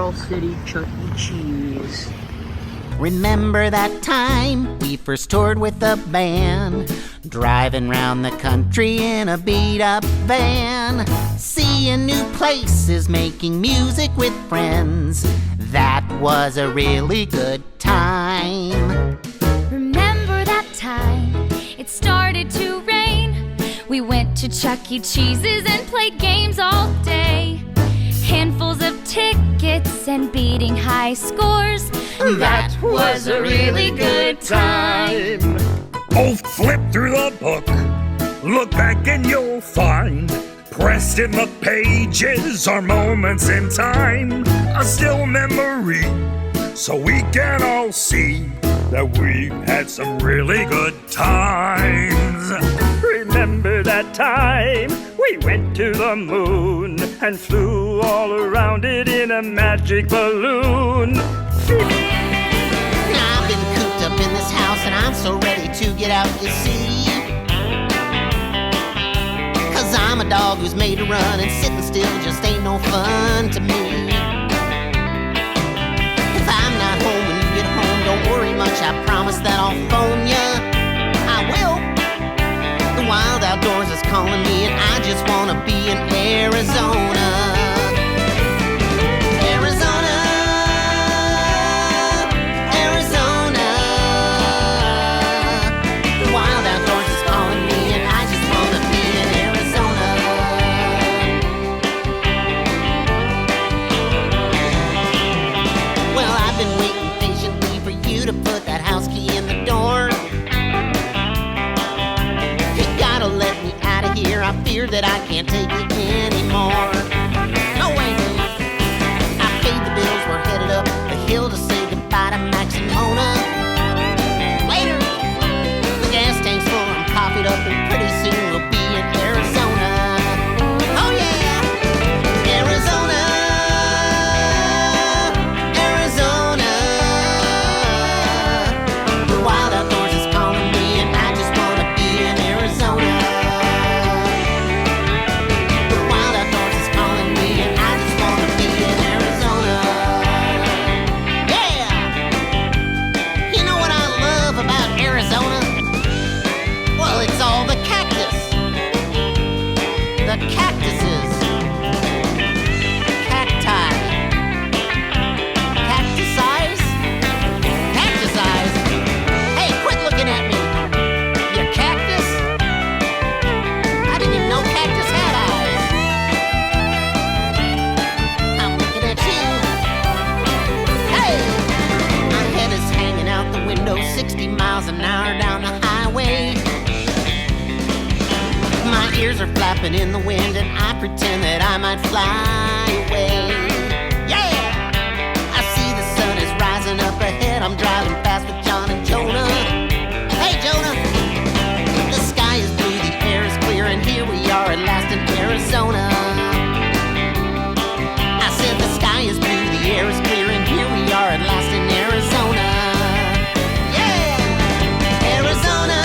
Pearl City Chuck E. Cheese. Remember that time we first toured with the band, driving round the country in a beat-up van, seeing new places, making music with friends. That was a really good time. Remember that time it started to rain? We went to Chuck E. Cheese's and played games all day. Handfuls of tickets and beating high scores. That was a really good time. Oh, flip through the book, look back and you'll find, pressed in the pages are moments in time, a still memory, so we can all see that we had some really good times. Remember that time we went to the moon and flew all around it in a magic balloon. I've been cooped up in this house and I'm so ready to get out, you see. 'Cause I'm a dog who's made to run, and sitting still just ain't no fun to me. If I'm not home when you get home, don't worry much, I promise that I'll phone ya. I will. The wild outdoors is calling me and I just wanna be in Arizona. To put that house key in the door. You gotta let me out of here, I fear that I can't take it anymore. No way. I paid the bills, we're headed up the hill to say goodbye to Max and Mona. Later. The gas tank's full, I'm coffeeed up, and pretty soon we'll be in Arizona. Oh yeah, Arizona. Are flapping in the wind and I pretend that I might fly away. Yeah! I see the sun is rising up ahead, I'm driving fast with John and Jonah. Hey Jonah! The sky is blue, the air is clear, and here we are at last in Arizona. I said the sky is blue, the air is clear, and here we are at last in Arizona. Yeah! Arizona!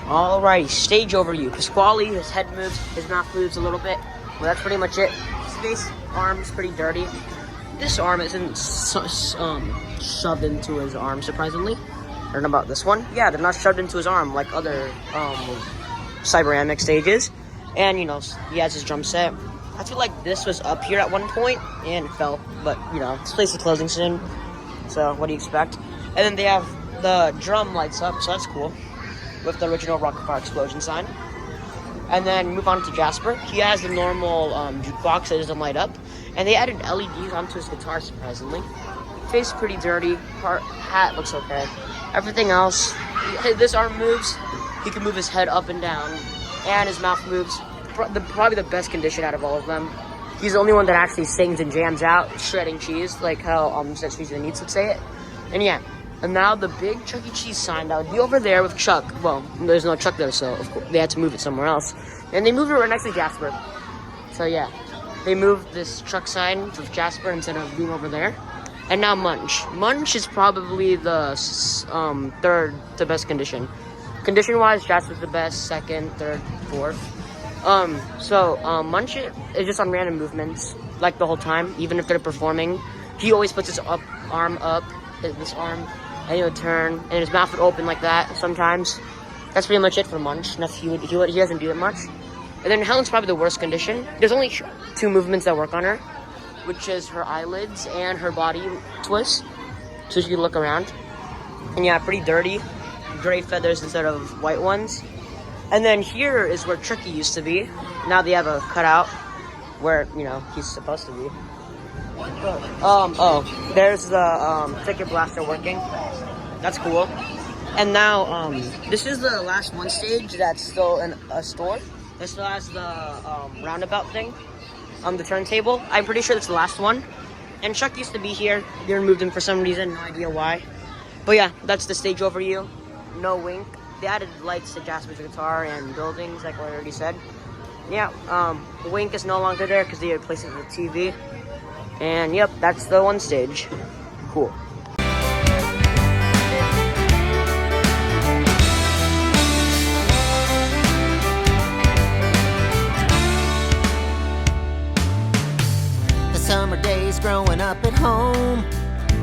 Alrighty, stage overview. Pasquale, his head moves, his mouth moves a little bit. Well, that's pretty much it. His face, arm's pretty dirty. This arm isn't shoved into his arm, surprisingly. I don't know about this one. Yeah, they're not shoved into his arm like other Cyberamic stages. And, you know, he has his drum set. I feel like this was up here at one point and fell. But, you know, this place is closing soon. So, what do you expect? And then they have the drum lights up, so that's cool. with the original Rockafire Explosion sign. And then move on to Jasper. He has the normal jukebox that doesn't light up. And they added LEDs onto his guitar, surprisingly. Face pretty dirty. Hat looks okay. Everything else, this arm moves. He can move his head up and down. And his mouth moves. Probably the best condition out of all of them. He's the only one that actually sings and jams out, shredding cheese, like how Sesame Street Needs would say it. And yeah, and now the big Chuck E. Cheese sign that would be over there with Chuck. Well, there's no Chuck there, so of course they had to move it somewhere else. And they moved it right next to Jasper. So yeah, they moved this Chuck sign with Jasper instead of being over there. And now Munch. Munch is probably the third to best condition. Condition-wise, Jasper's the best, second, third, fourth. Munch is just on random movements, like the whole time, even if they're performing. He always puts his arm up, this arm, and he would turn, and his mouth would open like that sometimes. That's pretty much it for Munch. He doesn't do it much. And then Helen's probably the worst condition. There's only 2 movements that work on her, which is her eyelids and her body twist, so she can look around. And yeah, pretty dirty. Gray feathers instead of white ones. And then here is where Tricky used to be. Now they have a cutout where, he's supposed to be. There's the ticket blaster working. That's cool. And now, this is the last one stage that's still in a store. It still has the roundabout thing. The turntable. I'm pretty sure that's the last one. And Chuck used to be here. They removed him for some reason. No idea why. But yeah, that's the stage overview. No Wink. They added lights to Jasper's guitar and buildings, like I already said. Yeah, Wink is no longer there because they replaced it with TV. And yep, that's the one stage. Cool. The summer days growing up at home,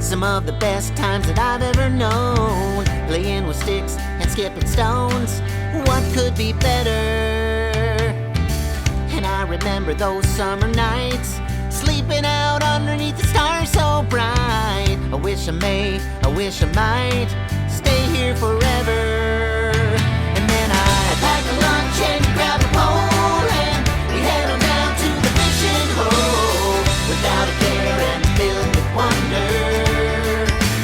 some of the best times that I've ever known. Playing with sticks and skipping stones, what could be better? And I remember those summer nights, sleeping out underneath the stars so bright. I wish I might stay here forever. And then I'd pack a lunch and grab a pole, and we'd head on down to the fishing hole, without a care and filled with wonder.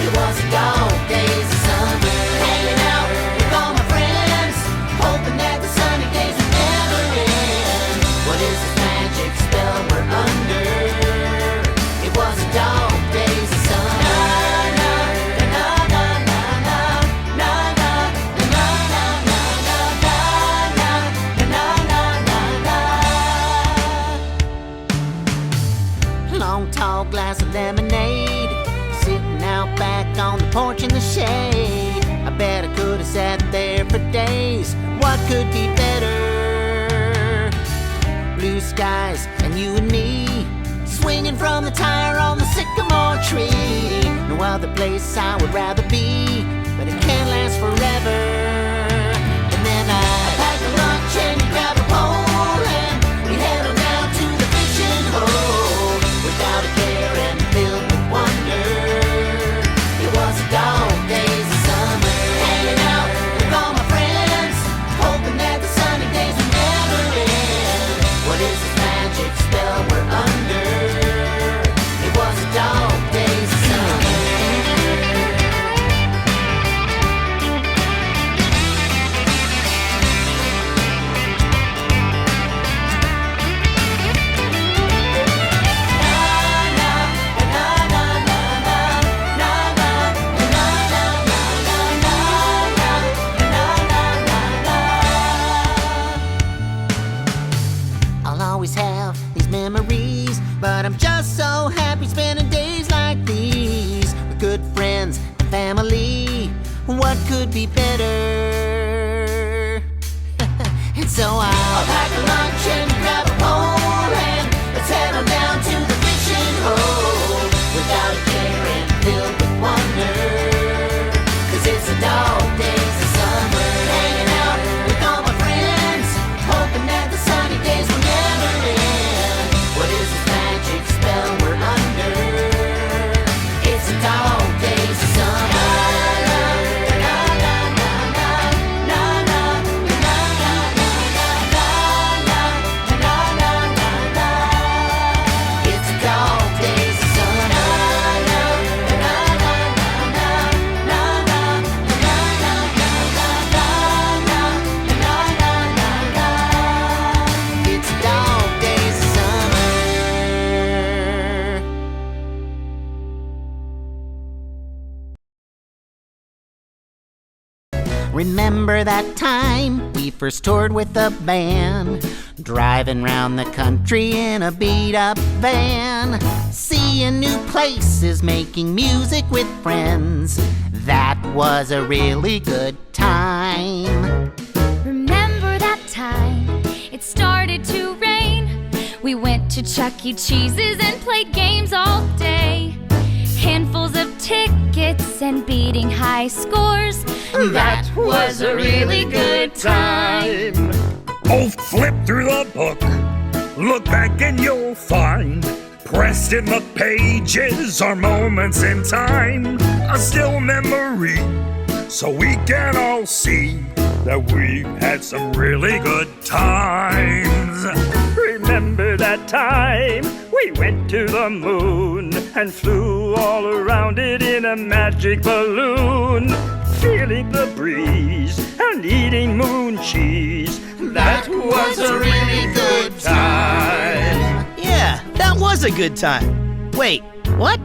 It was the dog days of summer, hanging out with all my friends, hoping that the sunny days would never end. What is this magic spell we're under? It was the dog days of summer. Long tall glass of lemonade, sitting out back on the porch in the shade. I bet I could have sat there for days. What could be better? Blue skies and you and me, swinging from the tire on the sycamore tree. No other place I would rather be, but it can't last forever. And then I pack a lunch and grab a pole, and we head on down to the fishing hole, without a care and filled with wonder. It was the dog days of summer, hanging out with all my friends, hoping that the sunny days would never end. What is this magic spell we're under? It was the dog days of summer. I'll always have these memories, but I'm just so happy spending days like these with good friends and family. What could be better? And so I'll pack a lunch and grab a pole, and let's head on down to the fishing hole, without a care and filled with wonder. 'Cause it's the dog days of summer, hanging out with all my friends, hoping that the sunny days will never end. What is this magic spell we're under? It's the dog days of summer. Na, na, na, na, na, na, na, Remember that time we first toured with the band, driving round the country in a beat-up van, seeing new places, making music with friends. That was a really good time. Remember that time it started to rain? We went to Chuck E. Cheese's and played games all day. Handfuls of tickets and beating high scores. That was a really good time. Oh, flip through the book, look back and you'll find, pressed in the pages are moments in time, a still memory, so we can all see that we had some really good times. Remember that time we went to the moon and flew all around it in a magic balloon, feeling the breeze and eating moon cheese. That was a really good time. Yeah, that was a good time. Wait, what?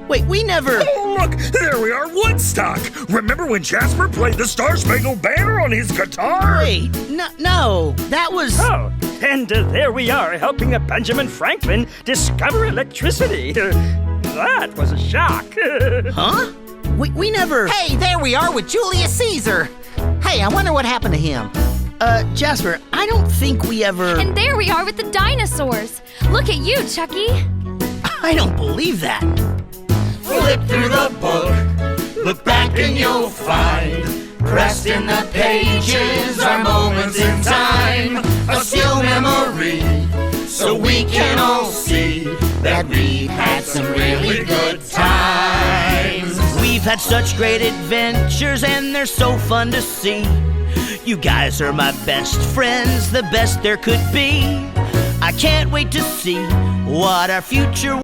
Wait, we never... Oh, look, there we are, Woodstock. Remember when Jasper played the Star Spangled Banner on his guitar? Wait, no, that was... Oh, and there we are helping a Benjamin Franklin discover electricity. That was a shock. Huh? We never... Hey, there we are with Julius Caesar. Hey, I wonder what happened to him. Jasper, I don't think we ever... And there we are with the dinosaurs. Look at you, Chucky. I don't believe that. Flip through the book, look back and you'll find, pressed in the pages are moments in time, a still memory, so we can all see that we've had some really good times. We've had such great adventures and they're so fun to see. You guys are my best friends, the best there could be. I can't wait to see what our future